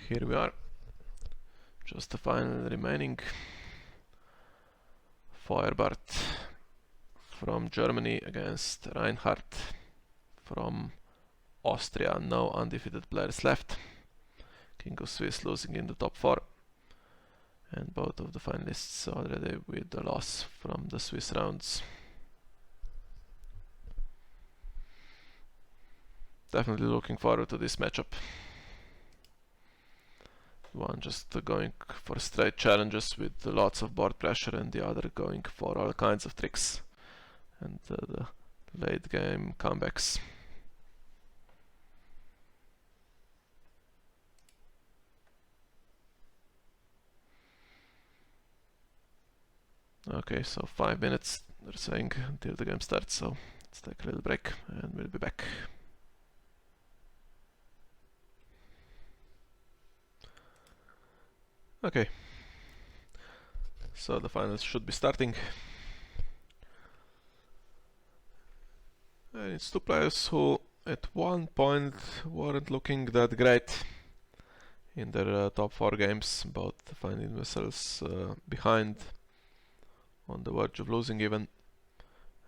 Here we are. Just the final remaining. Feuerbart from Germany against Reinhard from Austria. No undefeated players left. King of Swiss losing in the top 4. And both of the finalists already with the loss from the Swiss rounds. Definitely looking forward to this matchup. One just going for straight challenges with lots of board pressure, and the other going for all kinds of tricks and the late game comebacks. Okay, so 5 minutes they're saying until the game starts, so let's take a little break and we'll be back. Okay, so the finals should be starting. And it's two players who at one point weren't looking that great in their top 4 games, both finding themselves behind, on the verge of losing even,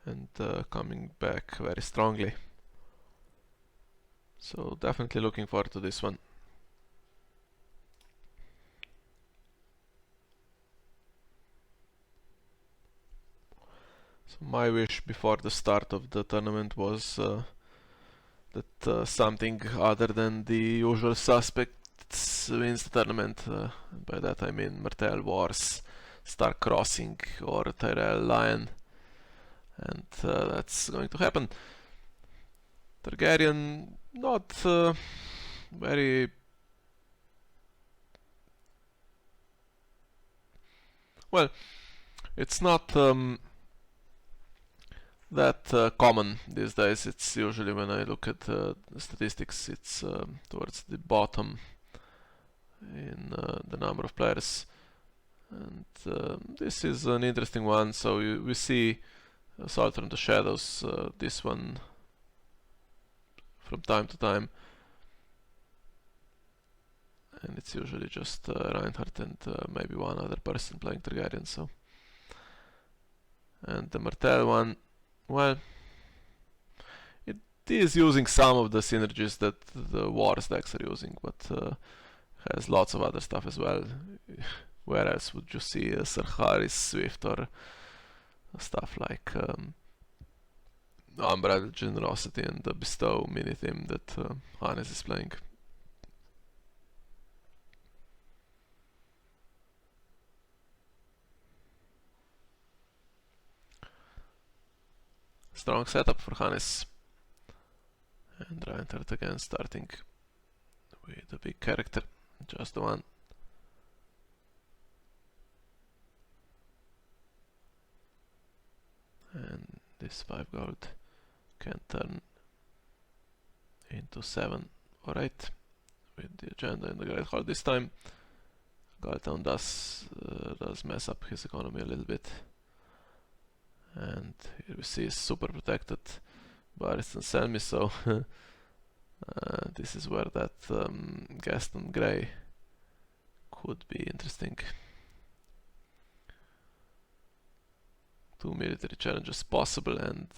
and coming back very strongly. So definitely looking forward to this one. So my wish before the start of the tournament was that something other than the usual suspects wins the tournament. By that I mean Martell Wars, Star Crossing or Tyrell Lion, and that's going to happen. Targaryen not very well. It's not that common these days. It's usually, when I look at the statistics, it's towards the bottom in the number of players. And this is an interesting one. So we see Assault from the Shadows, this one from time to time, and it's usually just Reinhard and maybe one other person playing Targaryen. So, and the Martell one, well, it is using some of the synergies that the Wars decks are using, but has lots of other stuff as well. Where else would you see a Sir Harris Swift or stuff like Unbridled Generosity and the Bestow mini-theme that Hannes is playing? Strong setup for Hannes. And Reinhard again starting with a big character, just the one. And this 5 gold can turn into 7 or 8 with the agenda in the Great Hall this time. Galtown does mess up his economy a little bit. And here we see super protected Barristan Selmy, so this is where that Gaston Grey could be interesting. 2 military challenges possible, and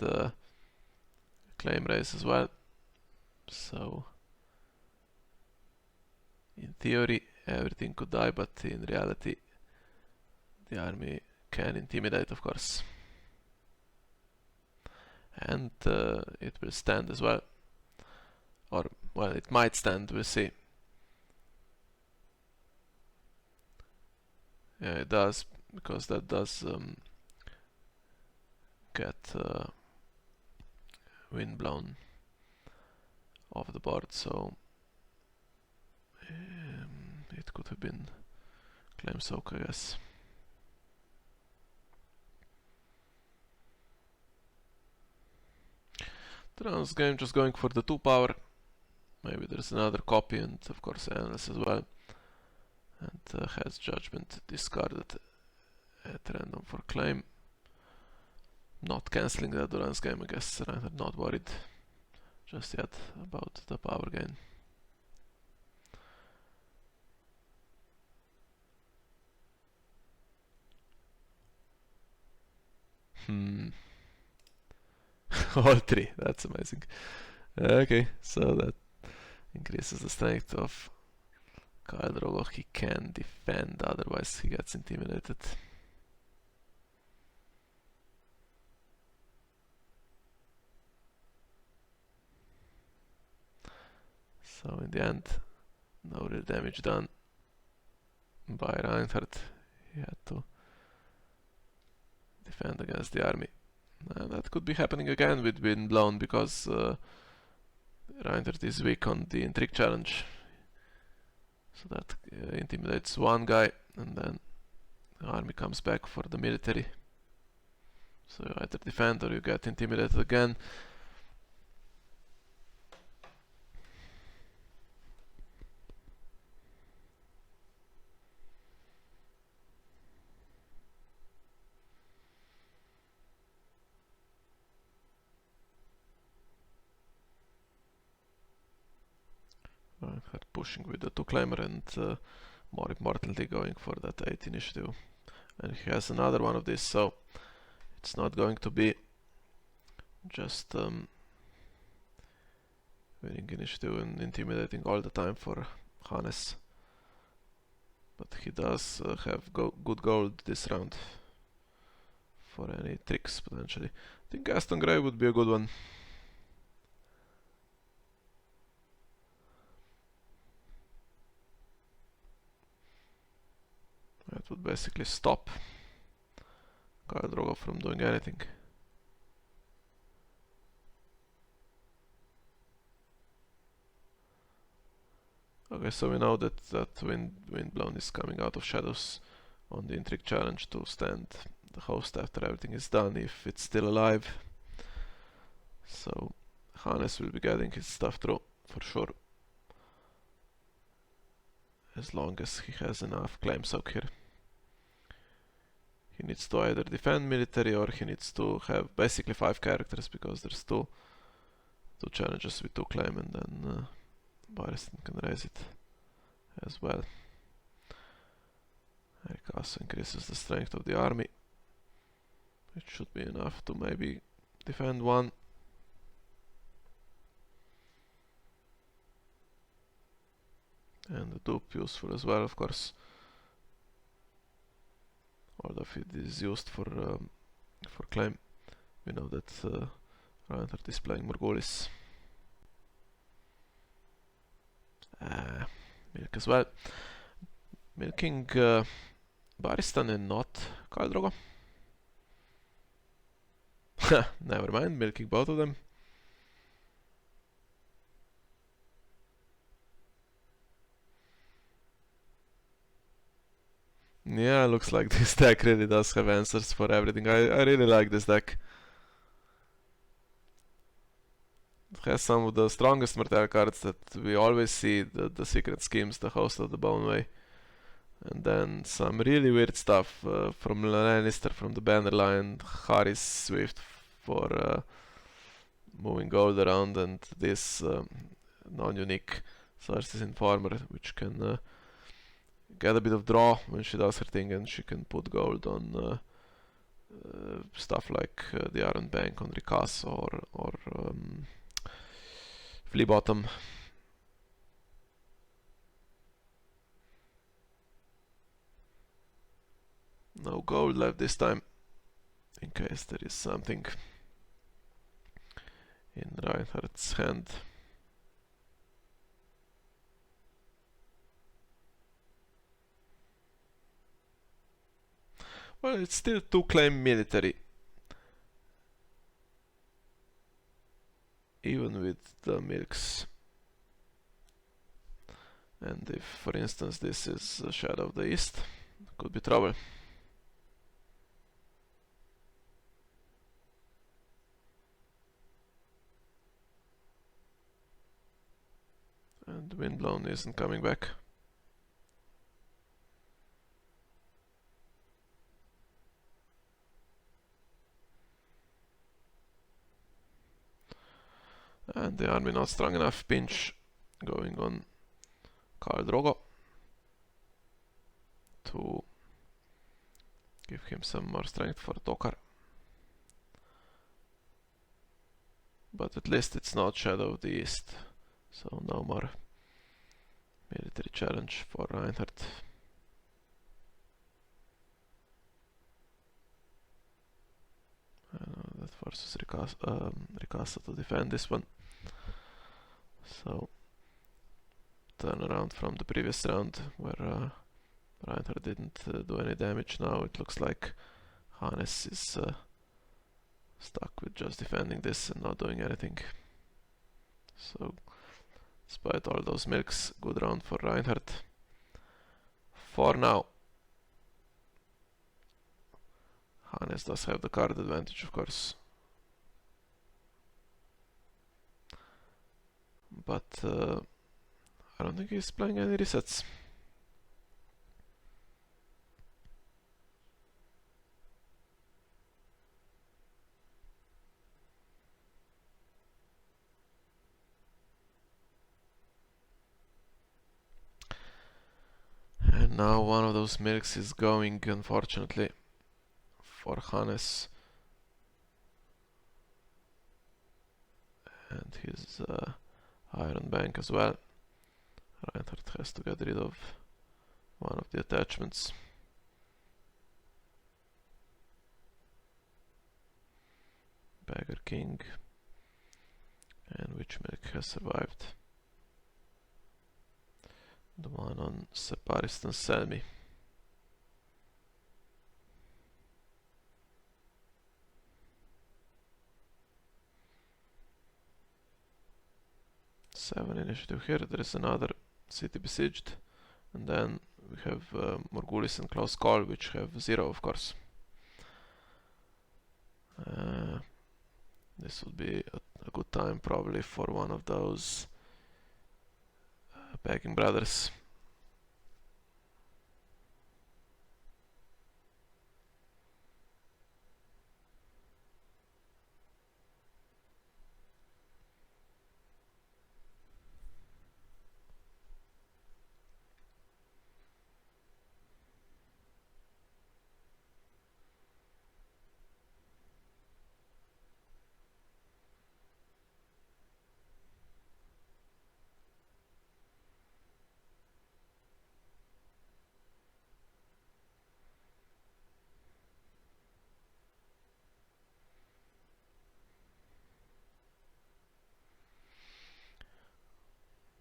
claim race as well. So in theory everything could die, but in reality the army can intimidate, of course. And it will stand as well, or well, it might stand, we'll see. Yeah, it does, because that does get wind blown off the board, so it could have been claim soak, I guess. Trans game just going for the 2 power. Maybe there's another copy, and of course Analyst as well. And has Judgment discarded at random for claim. Not cancelling the Durance game, I guess. Reinhard not worried just yet about the power gain. All three, that's amazing. Okay, so that increases the strength of Khal Drogo. He can defend, otherwise he gets intimidated. So in the end, no real damage done by Reinhard. He had to defend against the army. And that could be happening again with Windblown, because Reinhard is weak on the intrigue challenge. So that intimidates one guy, and then the army comes back for the military. So you either defend or you get intimidated again. Reinhard pushing with the 2-climber and more importantly going for that 8 initiative. And he has another one of these, so it's not going to be just winning initiative and intimidating all the time for Hannes. But he does have good gold this round for any tricks potentially. I think Gaston Grey would be a good one. That would basically stop Khal Drogo from doing anything. Okay, so we know that Windblown is coming out of shadows on the intrigue challenge to stand the host after everything is done, if it's still alive. So Hannes will be getting his stuff through for sure, as long as he has enough claim soak here. He needs to either defend military, or he needs to have basically 5 characters, because there's two challenges with 2 claim, and then Barristan can raise it as well. Eric also increases the strength of the army. It should be enough to maybe defend 1. And the dupe useful as well, of course. Although if it is used for claim, we know that Reinhard is playing Morghulis. Milk as well. Milking Barristan and not Khal Drogo. Never mind, milking both of them. Yeah, looks like this deck really does have answers for everything. I really like this deck. It has some of the strongest Martell cards that we always see, the Secret Schemes, the Host of the Boneway. And then some really weird stuff from Lannister, from the banner line, Harry's Swift for moving gold around, and this non-unique Cersei's Informer, which can get a bit of draw when she does her thing, and she can put gold on stuff like the Iron Bank on Ricas or Flea Bottom. No gold left this time, in case there is something in Reinhard's hand. Well, it's still 2 claim military, even with the milks. And if, for instance, this is a Shadow of the East, could be trouble. And Windblown isn't coming back. And the army not strong enough. Pinch going on Khal Drogo to give him some more strength for Dokar. But at least it's not Shadow of the East, so no more military challenge for Reinhard. That forces Ricasa to defend this one. So turn around from the previous round where Reinhard didn't do any damage. Now it looks like Hannes is stuck with just defending this and not doing anything. So despite all those milks, good round for Reinhard. For now. Hannes does have the card advantage, of course. But I don't think he's playing any resets. And now one of those milks is going, unfortunately, for Hannes. And his Iron Bank as well. Reinhard has to get rid of one of the attachments. Beggar King. And which milk has survived? The one on Separistan Selmy. Seven initiative here. There is another city besieged, and then we have Morgulis and Close Call, which have 0, of course. This would be a good time probably for one of those begging brothers.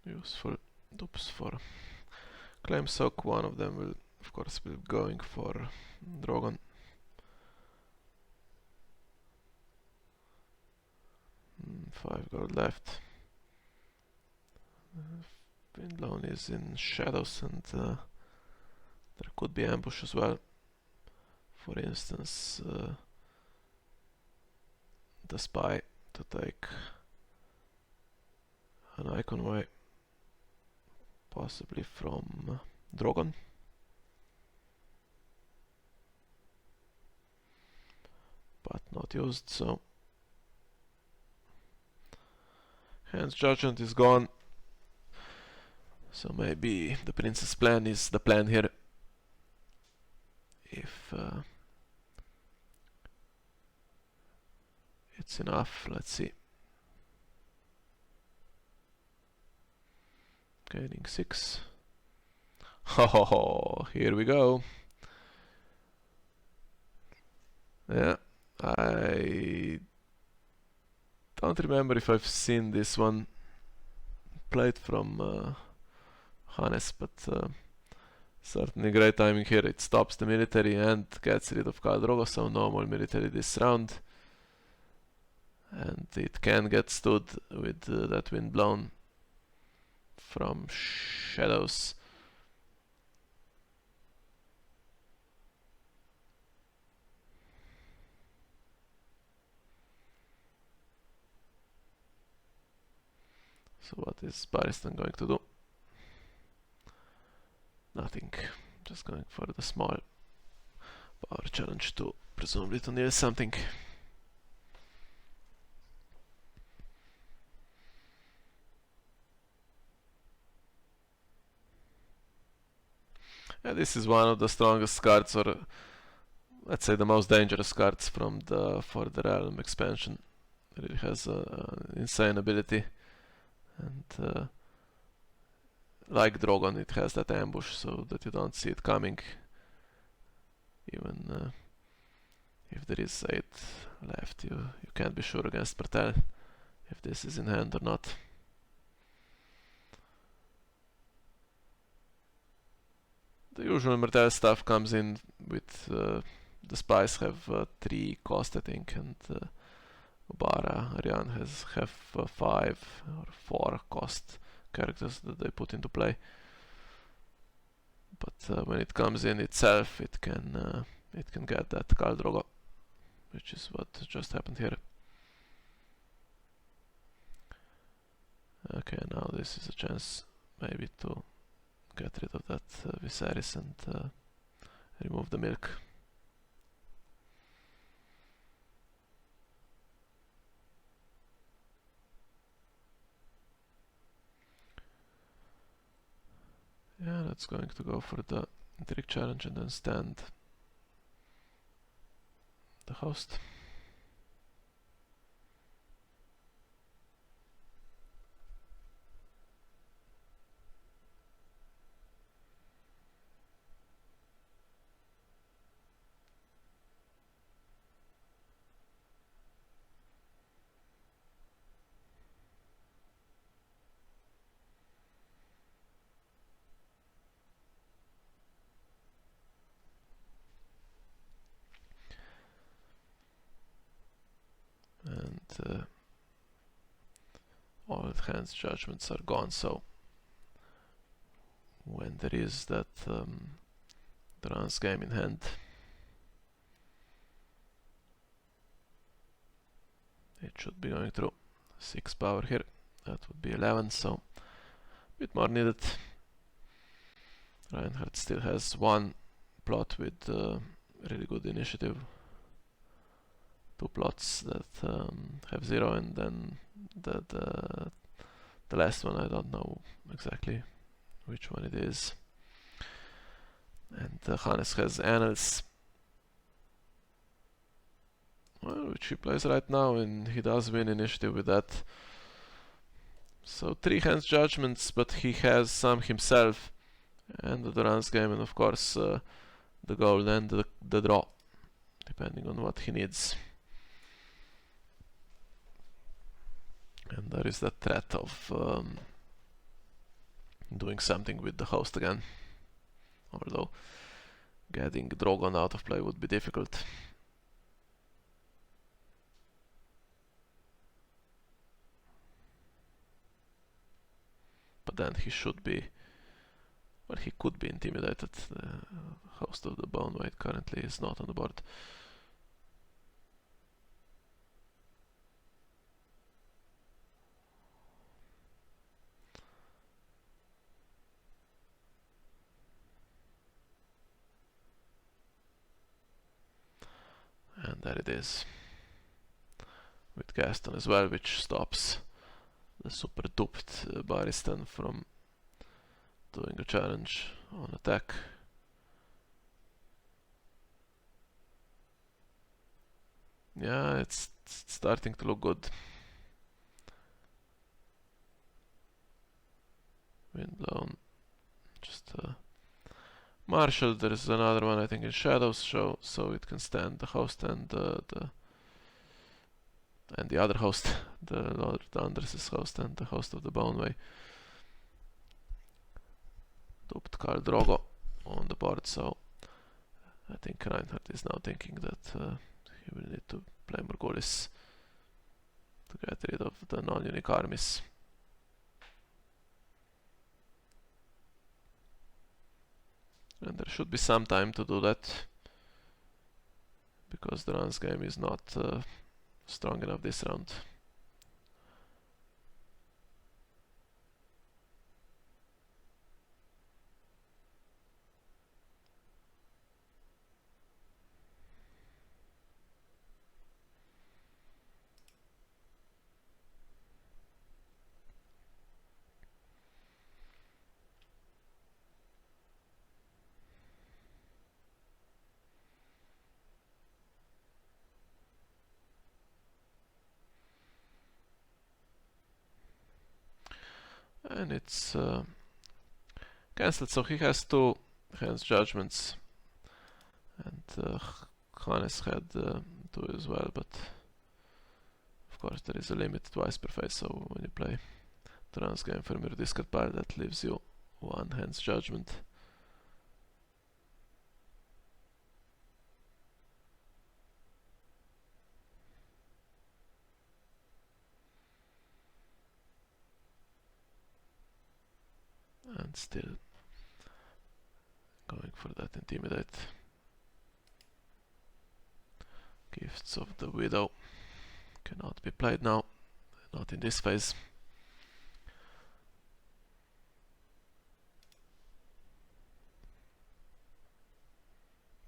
Useful dupes for Claim Sock. One of them will, of course, be going for Drogon. Five gold left. Windblown is in shadows, and there could be ambush as well. For instance, the spy to take an icon away, possibly from Drogon. But not used, so Hand's Judgment is gone. So maybe the Prince's plan is the plan here. If it's enough, let's see. Gaining 6. Oh, here we go. Yeah, I don't remember if I've seen this one played from Hannes, but certainly great timing here. It stops the military and gets rid of Khal Drogo, so no more military this round. And it can get stood with that wind blown from shadows. So what is Baristan going to do? Nothing. Just going for the small power challenge to presumably to nail something. Yeah, this is one of the strongest cards, or let's say the most dangerous cards from the For the Realm expansion. really has an insane ability, and like Drogon, it has that ambush so that you don't see it coming, even if there is 8 left. You can't be sure against Martell if this is in hand or not. The usual Martell stuff comes in with the spies have 3 cost, I think, and Obara, Aryan have 5 or 4 cost characters that they put into play. But when it comes in itself, it can get that Khal Drogo, which is what just happened here. Okay, now this is a chance maybe to get rid of that Viserys and remove the milk. Yeah, that's going to go for the trick challenge and then stand the host. And all hands judgments are gone, so when there is that Duran's game in hand, it should be going through. 6 power here, that would be 11, so a bit more needed. Reinhard still has 1 plot with really good initiative, 2 plots that have 0, and then the last one I don't know exactly which one it is. And Hannes has Annals, well, which he plays right now, and he does win initiative with that. So 3 hands judgments, but he has some himself, and the Duran's game, and of course the gold and the draw, depending on what he needs. And there is that threat of doing something with the host again, although getting Drogon out of play would be difficult. But then he should be, well, he could be intimidated. The host of the Bone Weight currently is not on the board. And there it is, with Gaston as well, which stops the super duped Barristan from doing a challenge on attack. Yeah, it's starting to look good. Windblown, just Marshall. There is another one, I think, in Shadows show, so it can stand the host and the other host, the Lord Andres' host and the host of the Boneway. Duped Khal Drogo on the board, so I think Reinhard is now thinking that he will need to play Morghulis to get rid of the non-unique armies. And there should be some time to do that, because the Duran's game is not strong enough this round. And it's cancelled, so he has 2 hands judgments, and Hannes had 2 as well, but of course there is a limit twice per phase, so when you play the runs game from your discard pile, that leaves you 1 hands judgment. And still going for that intimidate. Gifts of the Widow cannot be played now, not in this phase.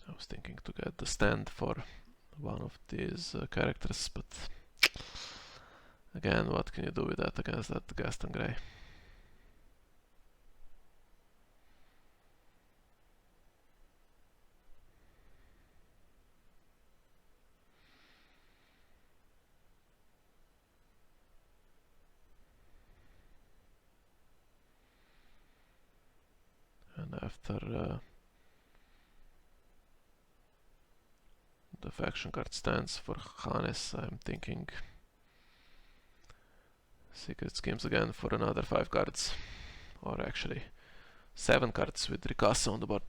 I was thinking to get the stand for one of these characters, but again, what can you do with that against that Gaston Grey? And after the faction card stands for Hannes, I'm thinking Secret Schemes again for another 5 cards, or actually 7 cards with Ricasa on the board.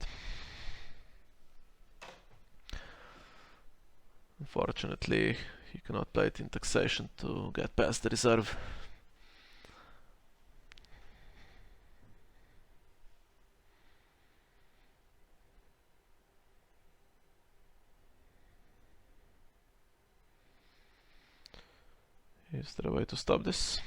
Unfortunately, he cannot play it in taxation to get past the reserve. Is there a way to stop this?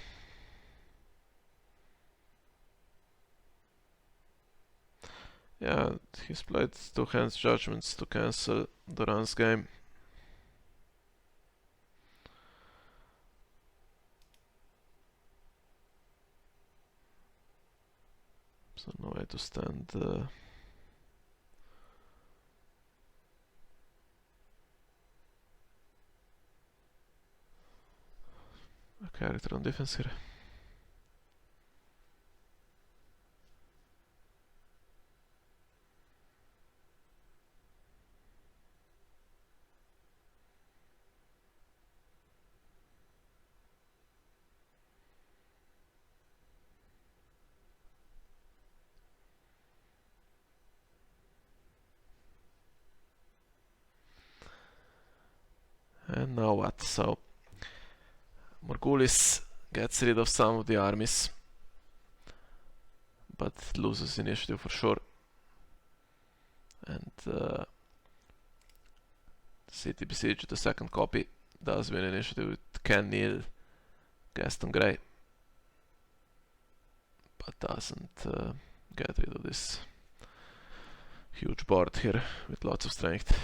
Yeah, he's played 2 hands judgments to cancel the runs game. So no way to stand a character on defense here. And now what? So Morgulis gets rid of some of the armies, but loses initiative for sure. And City Besiege, the second copy, does win initiative with Ken Neal, Gaston Grey, but doesn't get rid of this huge board here with lots of strength.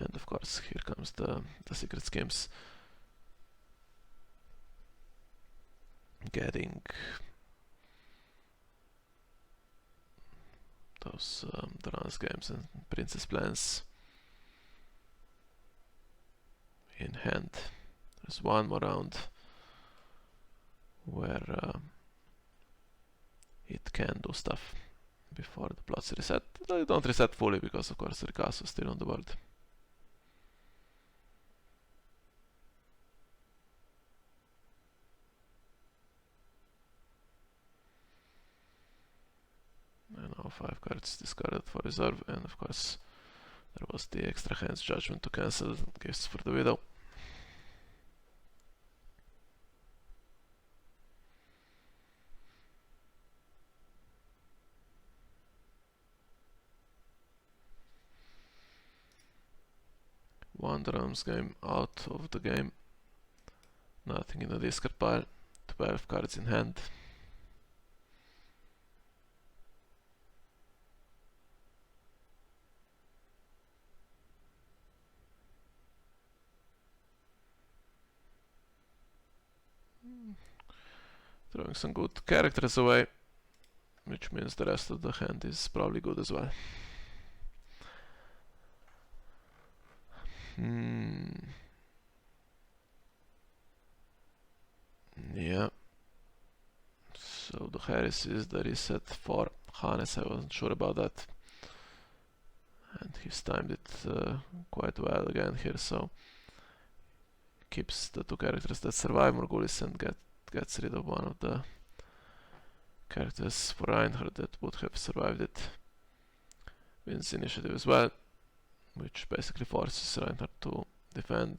And of course here comes the Secret Schemes, getting those Duran's games and Princess Plans in hand. There's one more round where it can do stuff before the plots reset. They don't reset fully because of course Ricasa is still on the board. And now 5 cards discarded for reserve, and of course there was the extra hands judgment to cancel Gifts for the Widow. One drums game out of the game, nothing in the discard pile, 12 cards in hand. Throwing some good characters away, which means the rest of the hand is probably good as well. Yeah. Harris is the reset for Hannes. I wasn't sure about that. And he's timed it quite well again here, so keeps the 2 characters that survive Morghulis and gets rid of one of the characters for Reinhard that would have survived it. Wins initiative as well, which basically forces Reinhard to defend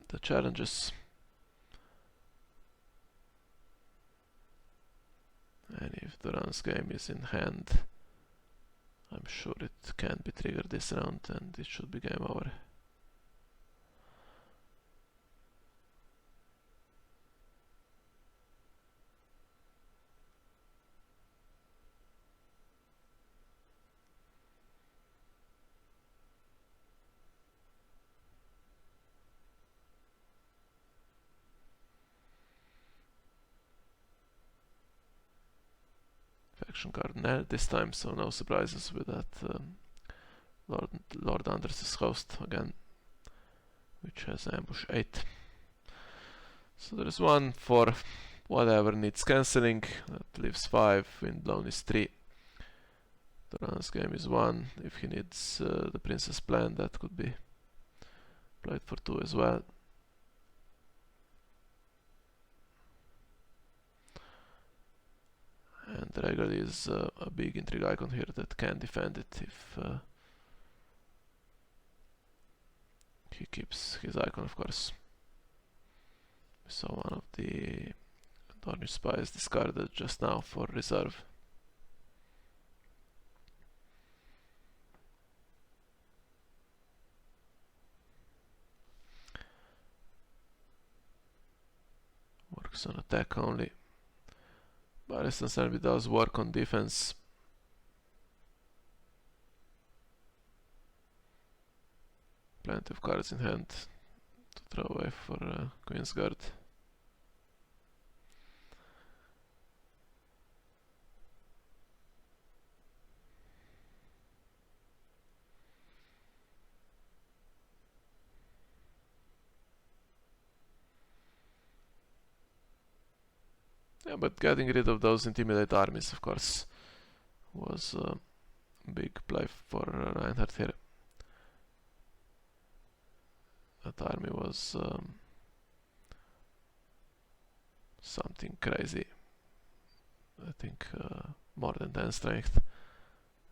the challenges. And if Duran's game is in hand, I'm sure it can be triggered this round and it should be game over. Faction card Nell this time, so no surprises with that. Lord Anders' host again, which has ambush 8. So there's one for whatever needs cancelling, that leaves 5, Windblown is 3. Duran's game is 1, if he needs the Princess Plan that could be played for 2 as well. And Regal is a big intrigue icon here that can defend it if he keeps his icon, of course. So one of the Dornish spies discarded just now for reserve. Works on attack only. Barristan Selby does work on defense. Plenty of cards in hand to throw away for Queensguard. Yeah, but getting rid of those intimidate armies, of course, was a big play for Reinhard here. That army was something crazy. I think more than 10 strength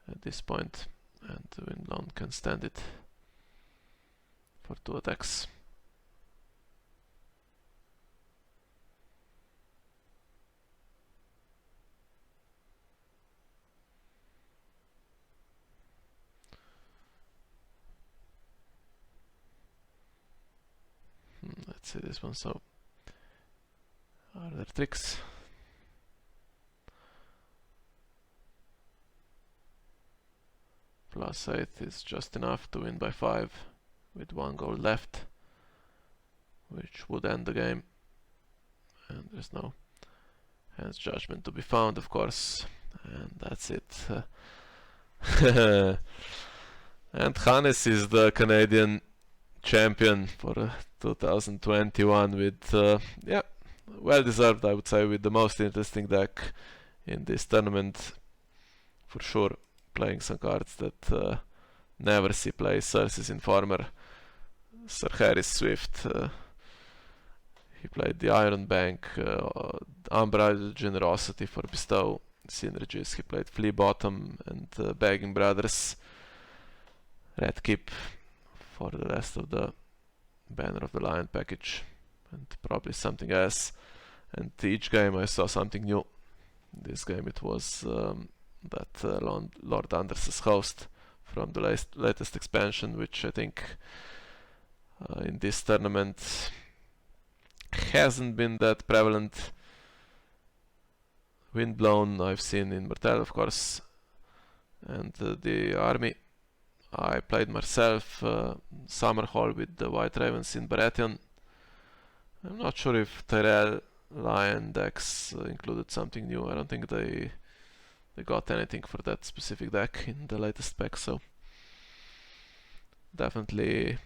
at this point, and Windblown can stand it for 2 attacks. Let's see this one. So, are there tricks? +8 is just enough to win by 5 with 1 goal left, which would end the game. And there's no Hand's Judgment to be found, of course, and that's it. And Hannes is the Canadian champion for 2021 with, yeah, well deserved, I would say, with the most interesting deck in this tournament. For sure, playing some cards that never see play. Cersei's Informer, Sir Harris Swift, he played the Iron Bank, Unbridled Generosity for Bestow Synergies, he played Flea Bottom and Begging Brothers, Red Keep for the rest of the Banner of the Lion package, and probably something else. And each game I saw something new. This game it was that Lord Anders' host from the latest expansion, which I think in this tournament hasn't been that prevalent. Windblown I've seen in Martell, of course, and the army I played myself, Summerhall with the White Ravens in Baratheon. I'm not sure if Tyrell Lion decks included something new. I don't think they got anything for that specific deck in the latest pack, so definitely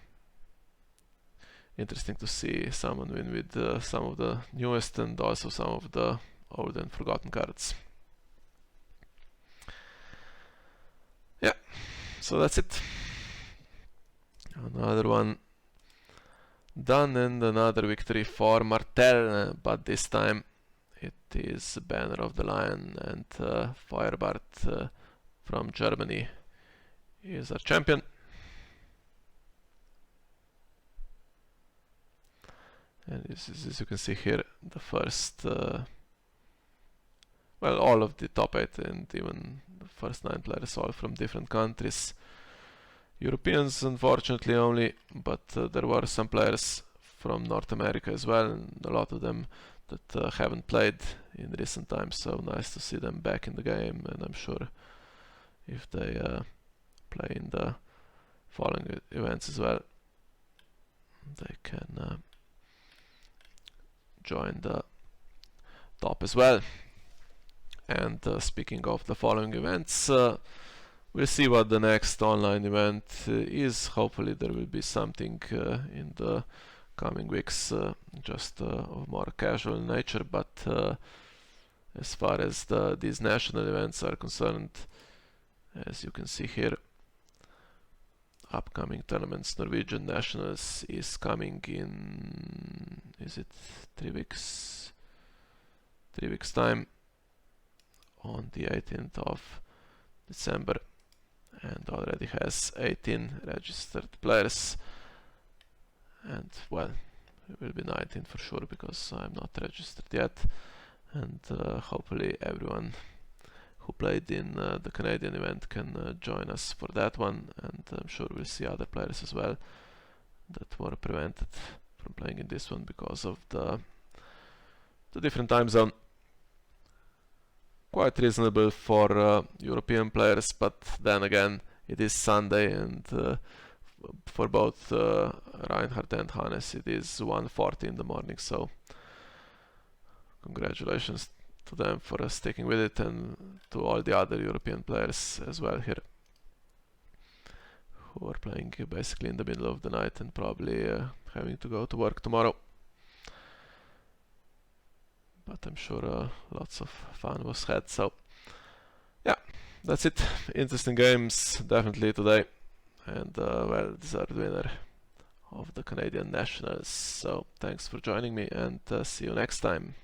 interesting to see someone win with some of the newest and also some of the old and forgotten cards. Yeah, so that's it. Another one done, and another victory for Martell, but this time it is Banner of the Lion, and Feuerbart from Germany is our champion. And as you can see here, the first, well, all of the top 8 and even the first 9 players, all from different countries. Europeans, unfortunately, only, but there were some players from North America as well, and a lot of them that haven't played in recent times, so nice to see them back in the game. And I'm sure if they play in the following events as well, they can join the top as well. And speaking of the following events, we'll see what the next online event is. Hopefully there will be something in the coming weeks, just of more casual nature, but as far as these national events are concerned, as you can see here, upcoming tournaments, Norwegian Nationals is coming in, is it 3 weeks? 3 weeks time, on the 18th of December, and already has 18 registered players, and well, it will be 19 for sure because I'm not registered yet, and hopefully everyone who played in the Canadian event can join us for that one, and I'm sure we'll see other players as well that were prevented from playing in this one because of the different time zone. Quite reasonable for European players, but then again it is Sunday, and for both Reinhard and Hannes it is 1:40 in the morning, so congratulations to them for sticking with it, and to all the other European players as well here who are playing basically in the middle of the night and probably having to go to work tomorrow. But I'm sure lots of fun was had, so yeah, that's it. Interesting games definitely today, and well deserved winner of the Canadian Nationals. So thanks for joining me, and see you next time.